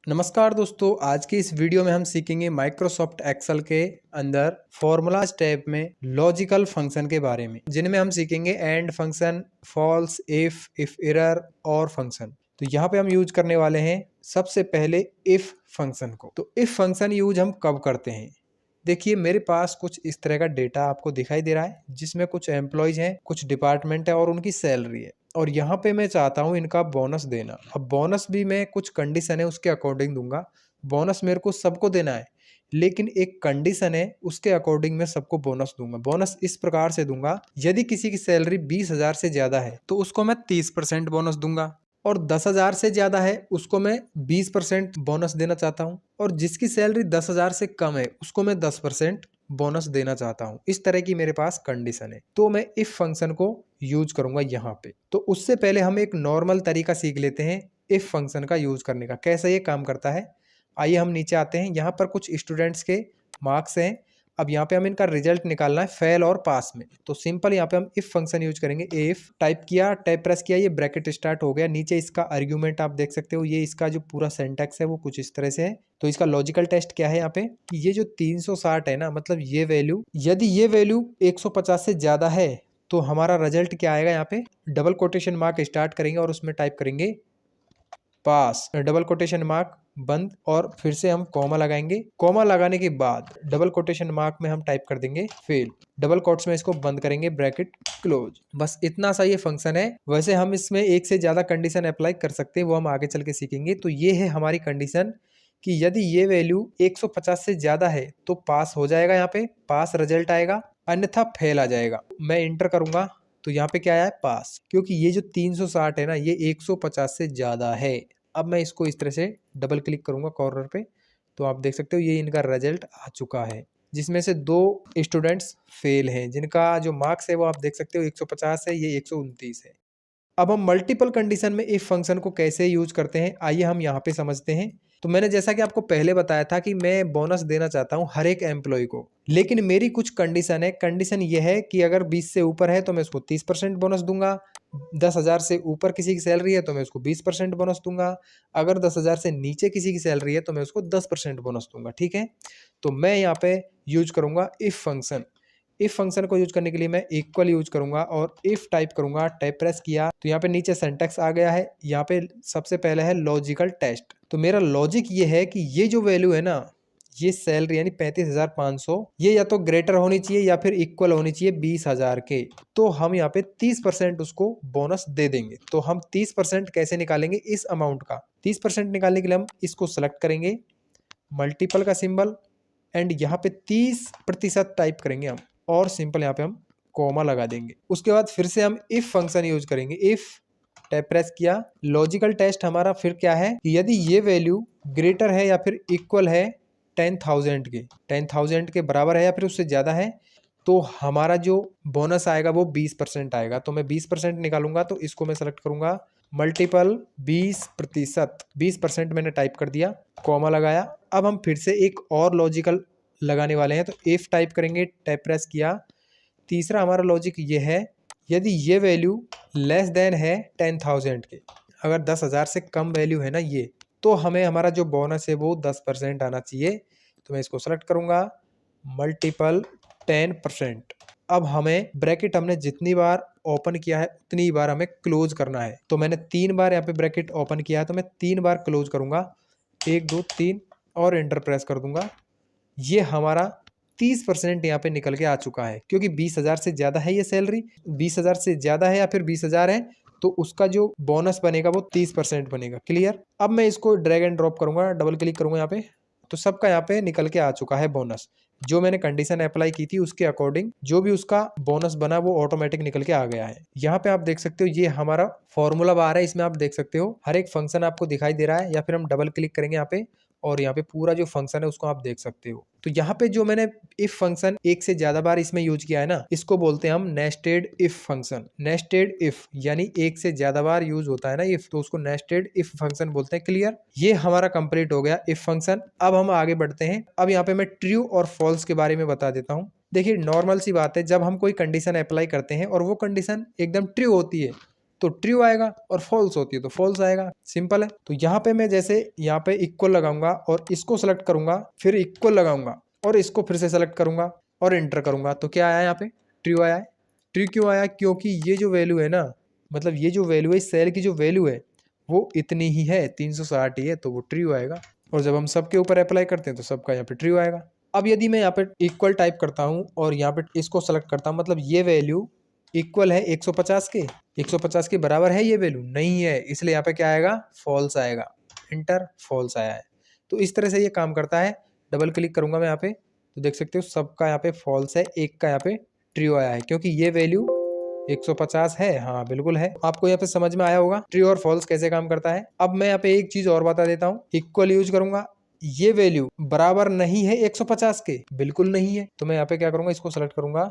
नमस्कार दोस्तों, आज की इस वीडियो में हम सीखेंगे माइक्रोसॉफ्ट एक्सेल के अंदर फॉर्मूलाज टैब में लॉजिकल फंक्शन के बारे में, जिनमें हम सीखेंगे and function, false, if error और फंक्शन। तो यहाँ पे हम यूज करने वाले हैं सबसे पहले इफ फंक्शन को। तो इफ फंक्शन यूज हम कब करते हैं? देखिए, मेरे पास कुछ इस तरह का डेटा आपको दिखाई दे रहा है, जिसमें कुछ एम्प्लॉयज हैं, कुछ डिपार्टमेंट है और उनकी सैलरी है। और यहाँ पे मैं चाहता हूँ इनका बोनस देना। अब बोनस भी मैं कुछ कंडीशन है उसके अकॉर्डिंग दूंगा। बोनस मेरे को सबको देना है, लेकिन एक कंडीशन है, उसके अकॉर्डिंग मैं सबको बोनस दूंगा। बोनस इस प्रकार से दूंगा, यदि किसी की सैलरी 20,000 से ज्यादा है तो उसको मैं 30% बोनस दूंगा, और 10,000 से ज्यादा है उसको मैं 20% बोनस देना चाहता हूँ, और जिसकी सैलरी 10,000 से कम है उसको मैं 10% बोनस देना चाहता हूँ। इस तरह की मेरे पास कंडीशन है, तो मैं इफ फंक्शन को यूज करूंगा यहाँ पे। तो उससे पहले हम एक नॉर्मल तरीका सीख लेते हैं इफ फंक्शन का यूज करने का, कैसे ये काम करता है। आइए हम नीचे आते हैं। यहाँ पर कुछ स्टूडेंट्स के मार्क्स हैं। अब यहाँ पे हम इनका रिजल्ट निकालना है फेल और पास में। तो सिंपल यहाँ पे हम इफ फंक्शन यूज करेंगे। इफ टाइप किया, टैब प्रेस किया, ये ब्रैकेट स्टार्ट हो गया। नीचे इसका आर्ग्यूमेंट आप देख सकते हो, ये इसका जो पूरा सिंटैक्स है वो कुछ इस तरह से है। तो इसका लॉजिकल टेस्ट क्या है यहाँ पे, ये जो 360 है ना, मतलब ये वैल्यू, यदि ये वैल्यू 150 से ज्यादा है तो हमारा रिजल्ट क्या आएगा। यहाँ पे डबल कोटेशन मार्क स्टार्ट करेंगे और उसमें टाइप करेंगे पास, डबल कोटेशन मार्क बंद, और फिर से हम कॉमा लगाएंगे। कॉमा लगाने के बाद डबल कोटेशन मार्क में हम टाइप कर देंगे फेल, डबल कोट्स में इसको बंद करेंगे, ब्रैकेट क्लोज। बस इतना सा ये फंक्शन है। वैसे हम इसमें एक से ज्यादा कंडीशन अप्लाई कर सकते हैं, वो हम आगे चल के सीखेंगे। तो ये है हमारी कंडीशन कि यदि ये वैल्यू 150 से ज्यादा है तो पास हो जाएगा, यहाँ पे पास रिजल्ट आएगा, अन्यथा फेल आ जाएगा। मैं इंटर करूंगा तो यहाँ पे क्या आया है, पास, क्योंकि ये जो 360 है ना, ये 150 से ज्यादा है। अब मैं इसको इस तरह से डबल क्लिक करूंगा कॉर्नर पे, तो आप देख सकते हो ये इनका रिजल्ट आ चुका है, जिसमें से 2 स्टूडेंट्स फेल हैं, जिनका जो मार्क्स है वो आप देख सकते हो 150 है, ये 129 है। अब हम मल्टीपल कंडीशन में इफ फंक्शन को कैसे यूज करते हैं, आइए हम यहाँ पे समझते हैं। तो मैंने जैसा कि आपको पहले बताया था कि मैं बोनस देना चाहता हूँ हर एक एम्प्लॉय को, लेकिन मेरी कुछ कंडीशन है। कंडीशन ये है कि अगर 20 से ऊपर है तो मैं उसको 30% बोनस दूंगा, 10,000 से ऊपर किसी की सैलरी है तो मैं उसको 20% बोनस दूंगा, अगर 10,000 से नीचे किसी की सैलरी है तो मैं उसको 10% बोनस दूंगा। ठीक है, तो मैं यहाँ पे यूज करूंगा इफ फंक्शन। इफ फंक्शन को यूज करने के लिए मैं इक्वल यूज करूंगा और इफ टाइप करूंगा, टैब प्रेस किया तो यहाँ पे नीचे सिंटैक्स आ गया है। यहाँ पे सबसे पहले है लॉजिकल टेस्ट। तो मेरा लॉजिक ये है कि ये जो वैल्यू है ना, ये सैलरी यानी 35,500, ये या तो ग्रेटर होनी चाहिए या फिर इक्वल होनी चाहिए 20,000 के। तो हम यहाँ पे 30% उसको बोनस दे देंगे। तो हम 30% कैसे निकालेंगे इस अमाउंट का? 30% निकालने के लिए हम इसको सेलेक्ट करेंगे, मल्टीपल का सिंबल, एंड यहाँ पे 30% टाइप करेंगे हम, और सिंपल यहाँ पे हम कॉमा लगा देंगे। उसके बाद फिर से हम इफ फंक्शन यूज करेंगे। इफ टैब प्रेस किया, लॉजिकल टेस्ट हमारा फिर क्या है कि यदि ये वैल्यू ग्रेटर है या फिर इक्वल है 10,000 के, 10,000 के बराबर है या फिर उससे ज्यादा है, तो हमारा जो बोनस आएगा वो 20% आएगा। तो मैं 20% निकालूंगा, तो इसको मैं सेलेक्ट करूंगा, मल्टीपल 20%, 20% मैंने टाइप कर दिया, कॉमा लगाया। अब हम फिर से एक और लॉजिकल लगाने वाले हैं। तो इफ टाइप करेंगे, टैब प्रेस किया। तीसरा हमारा लॉजिक ये है, यदि ये वैल्यू लेस देन है 10,000 के, अगर 10,000 से कम वैल्यू है ना ये, तो हमें हमारा जो बोनस है वो 10% आना चाहिए। तो मैं इसको सेलेक्ट करूंगा, मल्टीपल 10%। अब हमें ब्रैकेट हमने जितनी बार ओपन किया है उतनी बार हमें क्लोज करना है। तो मैंने 3 बार यहाँ पे ब्रैकेट ओपन किया है, तो मैं 3 बार क्लोज करूंगा, 1 2 3, और एंटर प्रेस कर दूंगा। ये हमारा 30% यहाँ पे निकल के आ चुका है, क्योंकि 20,000 से ज्यादा है ये सैलरी, 20,000 से ज्यादा है या फिर 20,000 है, तो उसका जो बोनस बनेगा वो 30% बनेगा। क्लियर? अब मैं इसको ड्रैग एंड ड्रॉप करूंगा, डबल क्लिक करूंगा यहाँ पे, तो सबका यहाँ पे निकल के आ चुका है बोनस। जो मैंने कंडीशन अप्लाई की थी उसके अकॉर्डिंग जो भी उसका बोनस बना वो ऑटोमेटिक निकल के आ गया है। यहाँ पे आप देख सकते हो ये हमारा फॉर्मूला बार है, इसमें आप देख सकते हो हर एक फंक्शन आपको दिखाई दे रहा है। या फिर हम डबल क्लिक करेंगे यहाँ पे, और यहाँ पे पूरा जो फंक्शन है उसको आप देख सकते हो। तो यहाँ पे जो मैंने इफ फंक्शन एक से ज्यादा बार इसमें यूज किया है ना, इसको बोलते हैं हम nested if function. Nested if यानी एक से ज्यादा बार यूज होता है ना इफ, तो उसको नेस्टेड इफ फंक्शन बोलते हैं। क्लियर? ये हमारा कंप्लीट हो गया इफ फंक्शन। अब हम आगे बढ़ते हैं। अब यहाँ पे मैं ट्रू और फॉल्स के बारे में बता देता हूँ। देखिए, नॉर्मल सी बात है, जब हम कोई कंडीशन अप्लाई करते हैं और वो कंडीशन एकदम ट्रू होती है तो ट्रू आएगा, और फॉल्स होती है तो फॉल्स आएगा। सिंपल है। तो यहाँ पे मैं जैसे यहाँ पे इक्वल लगाऊंगा और इसको सेलेक्ट करूंगा, फिर इक्वल लगाऊंगा और इसको फिर से सेलेक्ट करूंगा और एंटर करूंगा, तो क्या आया यहाँ पे? ट्रू आया है। ट्रू क्यों आया? क्योंकि ये जो वैल्यू है ना, मतलब ये जो वैल्यू है, इस सेल की जो वैल्यू है वो इतनी ही है, 360 ही है, तो वो ट्रू आएगा। और जब हम सबके ऊपर अप्लाई करते हैं तो सबका यहाँ पे ट्रू आएगा। अब यदि मैं यहाँ पे इक्वल टाइप करता हूँ और यहाँ पे इसको सेलेक्ट करता हूँ, मतलब ये वैल्यू इक्वल है 150 के, 150 के बराबर है ये वैल्यू? नहीं है, इसलिए यहाँ पे क्या आएगा? फॉल्स आएगा। इंटर, फॉल्स आया है। तो इस तरह से ये काम करता है। डबल क्लिक करूंगा मैं यहाँ पे तो देख सकते हो सबका यहाँ पे फॉल्स है, एक का यहाँ पे ट्रू आया है, क्योंकि ये वैल्यू 150 है। हाँ बिल्कुल है। आपको यहाँ पे समझ में आया होगा ट्रू और फॉल्स कैसे काम करता है। अब मैं यहाँ पे एक चीज और बता देता हूँ। इक्वल यूज करूंगा, ये वैल्यू बराबर नहीं है 150 के, बिल्कुल नहीं है, तो मैं यहाँ पे क्या करूंगा, इसको सेलेक्ट करूंगा।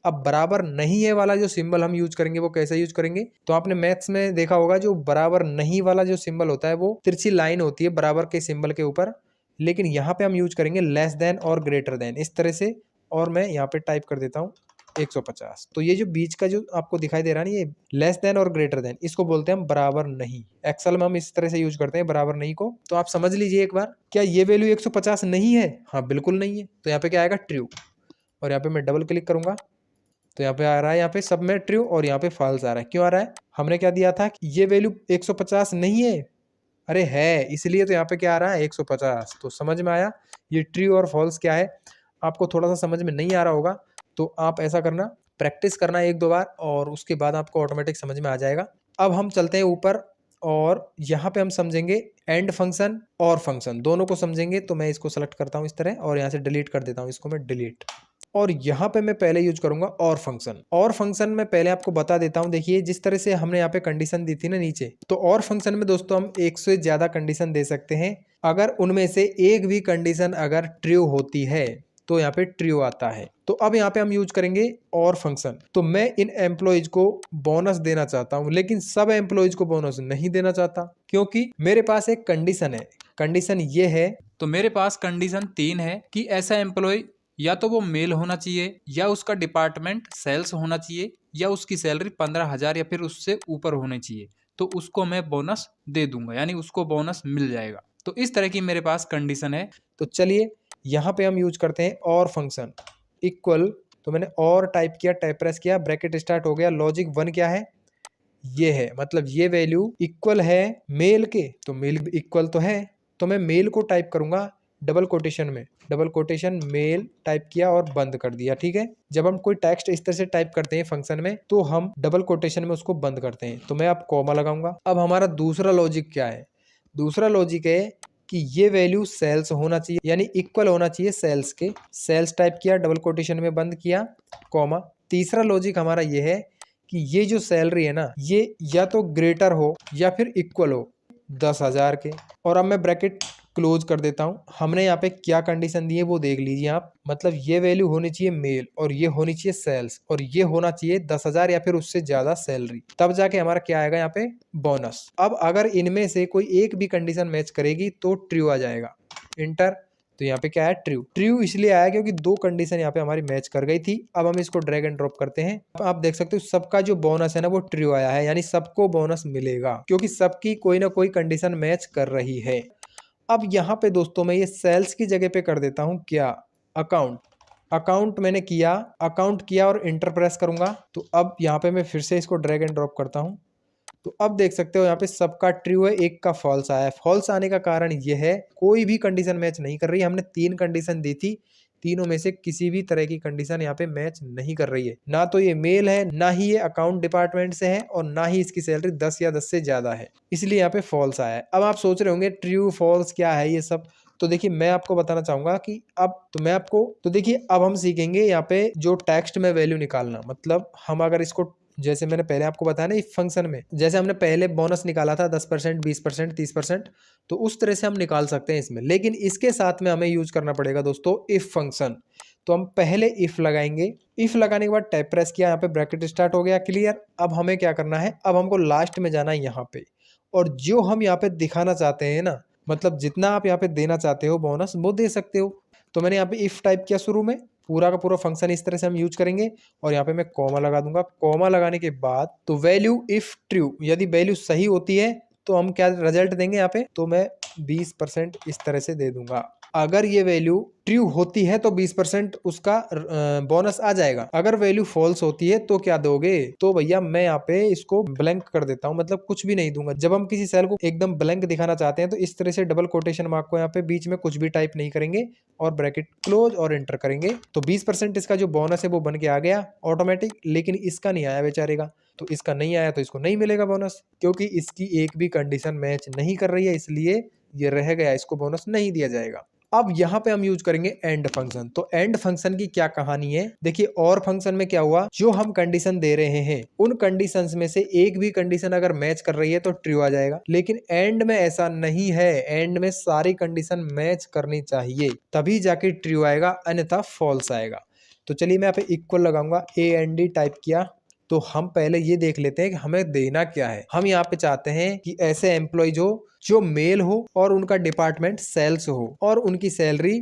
अब बराबर नहीं है वाला जो सिंबल हम यूज करेंगे वो कैसे यूज करेंगे? तो आपने मैथ्स में देखा होगा, जो बराबर नहीं वाला जो सिंबल होता है वो तिरछी लाइन होती है बराबर के सिंबल के ऊपर, लेकिन यहाँ पे हम यूज करेंगे लेस देन और ग्रेटर देन, इस तरह से। और मैं यहाँ पे टाइप कर देता हूँ 150। तो ये जो बीच का जो आपको दिखाई दे रहा है ना, ये लेस देन और ग्रेटर देन, इसको बोलते हैं हम बराबर नहीं। एक्सेल में हम इस तरह से यूज करते हैं बराबर नहीं को। तो आप समझ लीजिए एक बार, क्या ये वैल्यू 150 नहीं है? हाँ बिल्कुल नहीं है, तो यहाँ पे क्या आएगा? ट्रू। और यहाँ पे मैं डबल क्लिक करूंगा तो यहाँ पे आ रहा है, यहाँ पे सब में ट्रू और यहाँ पे फॉल्स आ रहा है। क्यों आ रहा है? हमने क्या दिया था कि ये वैल्यू 150 नहीं है, अरे है, इसलिए तो यहाँ पे क्या आ रहा है? 150। तो समझ में आया ये ट्रू और फॉल्स क्या है। आपको थोड़ा सा समझ में नहीं आ रहा होगा तो आप ऐसा करना, प्रैक्टिस करना एक दो बार, और उसके बाद आपको ऑटोमेटिक समझ में आ जाएगा। अब हम चलते हैं ऊपर और यहाँ पे हम समझेंगे एंड फंक्शन और फंक्शन दोनों को समझेंगे। तो मैं इसको सेलेक्ट करता हूँ इस तरह और यहाँ से डिलीट कर देता हूँ, इसको मैं डिलीट। और यहाँ पे मैं पहले यूज करूंगा और फंक्शन। और फंक्शन में पहले आपको बता देता हूँ, देखिए जिस तरह से हमने यहाँ पे कंडीशन दी थी ना नीचे, तो और फंक्शन में दोस्तों हम एक से ज्यादा कंडीशन दे सकते हैं। अगर उनमें से एक भी कंडीशन अगर ट्रू होती है तो यहाँ पे ट्रू आता है। तो अब यहाँ पे हम यूज करेंगे और फंक्शन। तो मैं इन एम्प्लॉयज को बोनस देना चाहता हूँ, लेकिन सब एम्प्लॉयज को बोनस नहीं देना चाहता, क्योंकि मेरे पास एक कंडीशन है। कंडीशन ये है, तो मेरे पास कंडीशन 3 है कि ऐसा एम्प्लॉय या तो वो मेल होना चाहिए, या उसका डिपार्टमेंट सेल्स होना चाहिए, या उसकी सैलरी 15,000 या फिर उससे ऊपर होनी चाहिए, तो उसको मैं बोनस दे दूंगा, यानी उसको बोनस मिल जाएगा। तो इस तरह की मेरे पास कंडीशन है। तो चलिए यहाँ पे हम यूज करते हैं और फंक्शन इक्वल। तो मैंने और टाइप किया, टैब प्रेस किया, ब्रैकेट स्टार्ट हो गया। लॉजिक 1 क्या है? ये है, मतलब ये वैल्यू इक्वल है मेल के, तो मेल इक्वल तो है, तो मैं मेल को टाइप करूंगा डबल कोटेशन में, डबल कोटेशन मेल टाइप किया और बंद कर दिया। ठीक है, जब हम कोई टेक्स्ट इस तरह से टाइप करते हैं फंक्शन में तो हम डबल कोटेशन में उसको बंद करते हैं। तो मैं अब कॉमा लगाऊंगा। अब हमारा दूसरा लॉजिक क्या है? दूसरा लॉजिक है कि ये वैल्यू सेल्स होना चाहिए, यानी इक्वल होना चाहिए सेल्स के। सेल्स टाइप किया, डबल कोटेशन में बंद किया, कॉमा। तीसरा लॉजिक हमारा ये है कि ये जो सैलरी है ना, ये या तो ग्रेटर हो या फिर इक्वल हो 10,000 के। और अब मैं ब्रैकेट क्लोज कर देता हूं। हमने यहाँ पे क्या कंडीशन दी है वो देख लीजिए आप, मतलब ये वैल्यू होनी चाहिए मेल और ये होनी चाहिए सेल्स और ये होना चाहिए 10,000 या फिर उससे ज्यादा सैलरी, तब जाके हमारा क्या आएगा यहाँ पे? बोनस। अब अगर इनमें से कोई एक भी कंडीशन मैच करेगी तो ट्रू आ जाएगा। इंटर। तो यहाँ पे क्या है? ट्रू। ट्रू इसलिए आया क्योंकि दो कंडीशन यहाँ पे हमारी मैच कर गई थी। अब हम इसको ड्रैग एंड ड्रॉप करते हैं। अब आप देख सकते हो सबका जो बोनस है ना वो ट्रू आया है, यानी सबको बोनस मिलेगा क्योंकि सबकी कोई ना कोई कंडीशन मैच कर रही है। अब यहाँ पे दोस्तों मैं ये सेल्स की जगह पे कर देता हूँ क्या? अकाउंट। अकाउंट मैंने किया, अकाउंट किया और इंटर प्रेस करूंगा। तो अब यहाँ पे मैं फिर से इसको ड्रैग एंड ड्रॉप करता हूँ। तो अब देख सकते हो यहाँ पे सबका ट्रू है, एक का फॉल्स आया है। फॉल्स आने का कारण ये है कोई भी कंडीशन मैच नहीं कर रही। हमने 3 कंडीशन दी थी, तीनों में से किसी भी तरह की कंडीशन यहाँ पे मैच नहीं कर रही है। ना तो ये मेल है, ना ही ये अकाउंट डिपार्टमेंट से है, और ना ही इसकी सैलरी 10 या 10 से ज्यादा है, इसलिए यहाँ पे फॉल्स आया है। अब आप सोच रहे होंगे ट्रू फॉल्स क्या है ये सब। तो देखिए मैं आपको बताना चाहूंगा कि अब तो मैं आपको तो देखिए अब हम सीखेंगे यहाँ पे जो टेक्स्ट में वैल्यू निकालना। मतलब हम अगर इसको, जैसे मैंने पहले आपको बताया ना इफ फंक्शन में, जैसे हमने पहले बोनस निकाला था 10%, 20%, 30%, तो उस तरह से हम निकाल सकते हैं इसमें। लेकिन इसके साथ में हमें यूज करना पड़ेगा दोस्तों इफ फंक्शन। तो हम पहले इफ लगाएंगे। इफ लगाने के बाद टैब प्रेस किया, यहाँ पे ब्रैकेट स्टार्ट हो गया, क्लियर। अब हमें क्या करना है? अब हमको लास्ट में जाना है यहाँ पे, और जो हम यहाँ पे दिखाना चाहते हैं ना, मतलब जितना आप यहाँ पे देना चाहते हो बोनस वो दे सकते हो। तो मैंने यहाँ पे इफ टाइप किया शुरू में, पूरा का पूरा फंक्शन इस तरह से हम यूज करेंगे और यहाँ पे मैं कॉमा लगा दूंगा। कॉमा लगाने के बाद तो वैल्यू इफ ट्रू, यदि वैल्यू सही होती है तो हम क्या रिजल्ट देंगे यहाँ पे, तो मैं 20% इस तरह से दे दूंगा। अगर ये वैल्यू ट्रू होती है तो 20% उसका बोनस आ जाएगा। अगर वैल्यू फॉल्स होती है तो क्या दोगे, तो भैया मैं यहाँ पे इसको ब्लैंक कर देता हूँ, मतलब कुछ भी नहीं दूंगा। जब हम किसी सेल को एकदम ब्लैंक दिखाना चाहते हैं तो इस तरह से डबल कोटेशन मार्क को यहाँ पे बीच में कुछ भी टाइप नहीं करेंगे और ब्रैकेट क्लोज और एंटर करेंगे। तो 20% इसका जो बोनस है वो बन के आ गया ऑटोमेटिक, लेकिन इसका नहीं आया बेचारे का। तो इसका नहीं आया तो इसको नहीं मिलेगा बोनस, क्योंकि इसकी एक भी कंडीशन मैच नहीं कर रही है, इसलिए ये रह गया, इसको बोनस नहीं दिया जाएगा। अब यहाँ पे हम यूज करेंगे एंड फंक्शन। तो एंड फंक्शन की क्या कहानी है, देखिए और फंक्शन में क्या हुआ, जो हम कंडीशन दे रहे हैं उन कंडीशंस में से एक भी कंडीशन अगर मैच कर रही है तो ट्रू आ जाएगा। लेकिन एंड में ऐसा नहीं है, एंड में सारी कंडीशन मैच करनी चाहिए तभी जाके ट्रू आएगा, अन्यथा फॉल्स आएगा। तो चलिए मैं यहाँ पे इक्वल लगाऊंगा, AND टाइप किया। तो हम पहले ये देख लेते हैं कि हमें देना क्या है। हम यहाँ पे चाहते हैं कि ऐसे एम्प्लॉय जो मेल हो और उनका डिपार्टमेंट सेल्स हो और उनकी सैलरी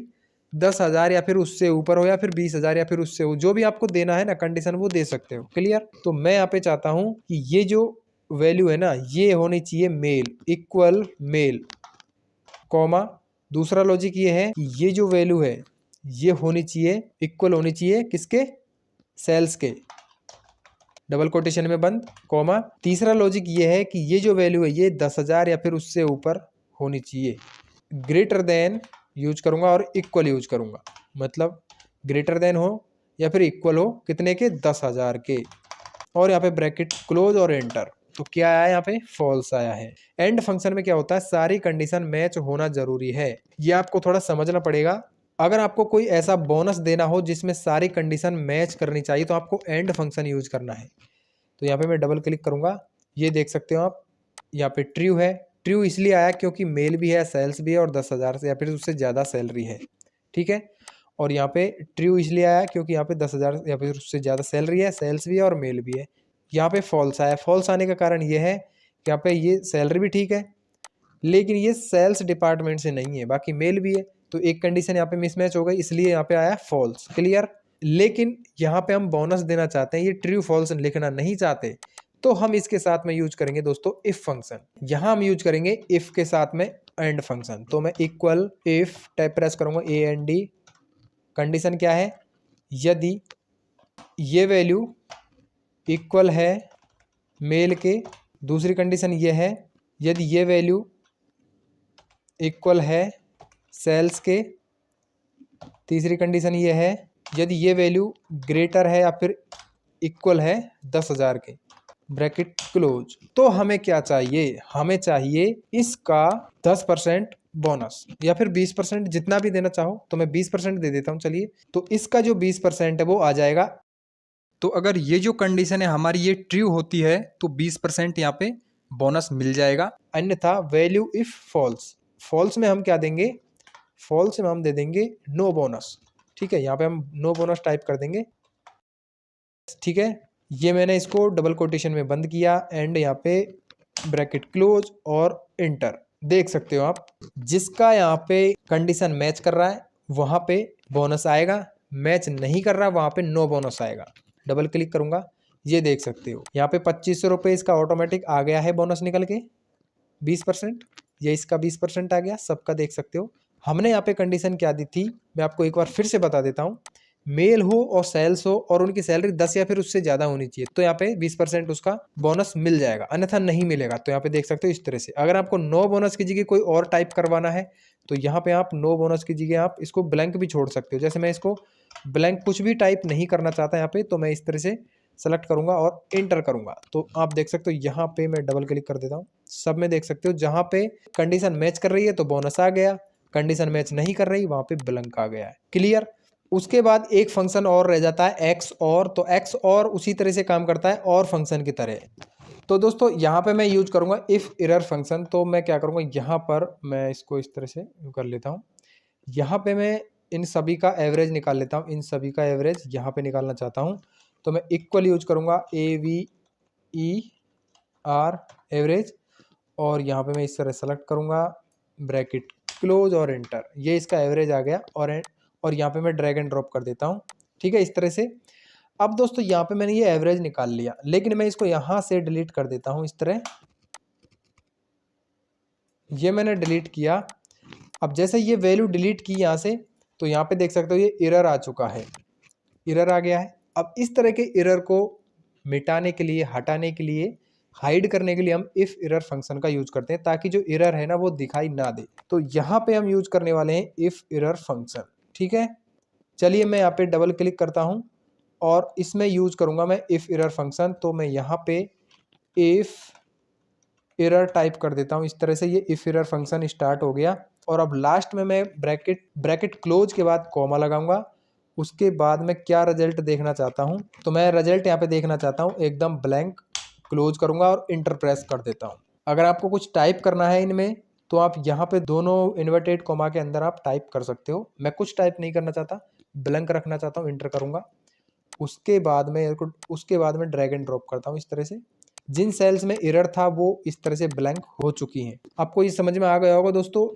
10,000 या फिर उससे ऊपर हो या फिर 20,000 या फिर उससे हो, जो भी आपको देना है ना कंडीशन वो दे सकते हो। क्लियर। तो मैं यहाँ पे चाहता हूँ कि ये जो वैल्यू है ना ये होनी चाहिए मेल, इक्वल मेल, कॉमा दूसरा लॉजिक ये है कि ये जो वैल्यू है ये होनी चाहिए, इक्वल होनी चाहिए किसके, सेल्स के, डबल कोटेशन में बंद, कॉमा तीसरा लॉजिक ये है कि ये जो वैल्यू है ये 10,000 या फिर उससे ऊपर होनी चाहिए। ग्रेटर देन यूज करूंगा और इक्वल यूज करूंगा, मतलब ग्रेटर देन हो या फिर इक्वल हो कितने के, 10,000 के, और यहाँ पे ब्रैकेट क्लोज और एंटर। तो क्या आया यहाँ पे, फॉल्स आया है। एंड फंक्शन में क्या होता है, सारी कंडीशन मैच होना जरूरी है, ये आपको थोड़ा समझना पड़ेगा। अगर आपको कोई ऐसा बोनस देना हो जिसमें सारी कंडीशन मैच करनी चाहिए तो आपको एंड फंक्शन यूज करना है। तो यहाँ पे मैं डबल क्लिक करूंगा, ये देख सकते हो आप, यहाँ पे ट्रू है। ट्रू इसलिए आया क्योंकि मेल भी है, सेल्स भी है और 10,000 से या फिर उससे ज़्यादा सैलरी है, ठीक है। और यहाँ पे ट्रू इसलिए आया क्योंकि यहाँ पे 10,000 या फिर उससे ज़्यादा सैलरी है, सेल्स भी है और मेल भी है। यहाँ पे फॉल्स आया, फॉल्स आने का कारण ये है कि यहाँ पे ये सैलरी भी ठीक है लेकिन ये सेल्स डिपार्टमेंट से नहीं है, बाकी मेल भी है, तो एक कंडीशन यहाँ पे मिसमैच हो गई, इसलिए यहाँ पे आया फॉल्स। क्लियर। लेकिन यहाँ पे हम बोनस देना चाहते हैं, ये ट्रू फॉल्स लिखना नहीं चाहते, तो हम इसके साथ में यूज करेंगे दोस्तों इफ फंक्शन। यहाँ हम यूज करेंगे इफ के साथ में एंड फंक्शन। तो मैं इक्वल इफ टाइप प्रेस करूंगा, AND, कंडीशन क्या है, यदि ये वैल्यू इक्वल है मेल के, दूसरी कंडीशन ये है यदि ये वैल्यू इक्वल है सेल्स के, तीसरी कंडीशन ये है यदि ये वैल्यू ग्रेटर है या फिर इक्वल है 10,000 के, ब्रैकेट क्लोज। तो हमें क्या चाहिए, हमें चाहिए इसका 10% बोनस या फिर 20%, जितना भी देना चाहो। तो मैं 20% दे देता हूं, चलिए। तो इसका जो 20% है वो आ जाएगा। तो अगर ये जो कंडीशन है हमारी ये ट्रू होती है तो 20% यहाँ पे बोनस मिल जाएगा, अन्यथा वैल्यू इफ फॉल्स, फॉल्स में हम क्या देंगे, फॉल्स में हम दे देंगे नो बोनस, ठीक है। यहाँ पे हम नो बोनस टाइप कर देंगे, ठीक है। ये मैंने इसको डबल कोटेशन में बंद किया एंड यहाँ पे ब्रैकेट क्लोज और इंटर। देख सकते हो आप, जिसका यहाँ पे कंडीशन मैच कर रहा है वहां पे बोनस आएगा, मैच नहीं कर रहा वहां पे नो बोनस आएगा। डबल क्लिक करूंगा, ये देख सकते हो यहाँ पे 2500 रुपये इसका ऑटोमेटिक आ गया है बोनस निकल के 20%, ये इसका 20% आ गया, सबका देख सकते हो। हमने यहाँ पे कंडीशन क्या दी थी, मैं आपको एक बार फिर से बता देता हूँ, मेल हो और सेल्स हो और उनकी सैलरी 10 या फिर उससे ज़्यादा होनी चाहिए, तो यहाँ पे 20% उसका बोनस मिल जाएगा, अन्यथा नहीं मिलेगा। तो यहाँ पे देख सकते हो इस तरह से। अगर आपको नो बोनस की जगह कोई और टाइप करवाना है तो यहाँ पे आप नो बोनस की जगह आप इसको ब्लैंक भी छोड़ सकते हो। जैसे मैं इसको ब्लैंक कुछ भी टाइप नहीं करना चाहता यहाँ पे, तो मैं इस तरह से सेलेक्ट करूंगा और इंटर करूंगा। तो आप देख सकते हो यहाँ पे मैं डबल क्लिक कर देता हूँ, सब में देख सकते हो जहाँ पे कंडीशन मैच कर रही है तो बोनस आ गया, कंडीशन मैच नहीं कर रही वहां पे ब्लैंक आ गया है। क्लियर। उसके बाद एक फंक्शन और रह जाता है एक्स और, तो एक्स और उसी तरह से काम करता है और फंक्शन की तरह। तो दोस्तों यहाँ पे मैं यूज करूंगा इफ एरर फंक्शन। तो मैं क्या करूंगा, यहाँ पर मैं इसको इस तरह से कर लेता हूँ, यहाँ पे मैं इन सभी का एवरेज निकाल लेता हूँ, इन सभी का एवरेज यहाँ पे निकालना चाहता हूँ। तो मैं इक्वल यूज करूंगा AVER एवरेज, और यहाँ पे मैं इस तरह सेलेक्ट करूंगा, ब्रैकेट क्लोज और एंटर, ये इसका एवरेज आ गया। और यहाँ पे मैं ड्रैग एंड ड्रॉप कर देता हूँ ठीक है, इस तरह से। अब दोस्तों यहाँ पे मैंने ये एवरेज निकाल लिया, लेकिन मैं इसको यहाँ से डिलीट कर देता हूँ इस तरह। ये मैंने डिलीट किया। अब जैसे ये वैल्यू डिलीट की यहाँ से, तो यहाँ पे देख सकते हो ये एरर आ चुका है, एरर आ गया है। अब इस तरह के एरर को मिटाने के लिए, हटाने के लिए, हाइड करने के लिए हम इफ एरर फंक्शन का यूज करते हैं, ताकि जो एरर है ना वो दिखाई ना दे। तो यहाँ पे हम यूज करने वाले हैं इफ एरर फंक्शन। ठीक है, चलिए मैं यहाँ पे डबल क्लिक करता हूँ और इसमें यूज करूंगा मैं इफ एरर फंक्शन। तो मैं यहाँ पे इफ एरर टाइप कर देता हूँ इस तरह से। ये इफ एरर फंक्शन स्टार्ट हो गया और अब लास्ट में मैं ब्रैकेट क्लोज के बाद कॉमा लगाऊंगा। उसके बाद मैं क्या रिजल्ट देखना चाहता हूँ, तो मैं रिजल्ट यहाँ पे देखना चाहता हूँ एकदम ब्लैंक। क्लोज करूंगा और इंटर प्रेस कर देता हूँ। अगर आपको कुछ टाइप करना है इनमें, तो आप यहाँ पे दोनों इन्वर्टेड कॉमा के अंदर आप टाइप कर सकते हो। मैं कुछ टाइप नहीं करना चाहता, ब्लैंक रखना चाहता हूँ, इंटर करूंगा। उसके बाद में ड्रैग एंड ड्रॉप करता हूँ इस तरह से। जिन सेल्स में एरर था वो इस तरह से ब्लैंक हो चुकी हैं। आपको ये समझ में आ गया होगा दोस्तों,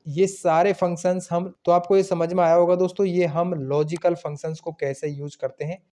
ये सारे फंक्शंस आपको ये समझ में आया होगा दोस्तों, ये हम लॉजिकल फंक्शंस को कैसे यूज करते हैं।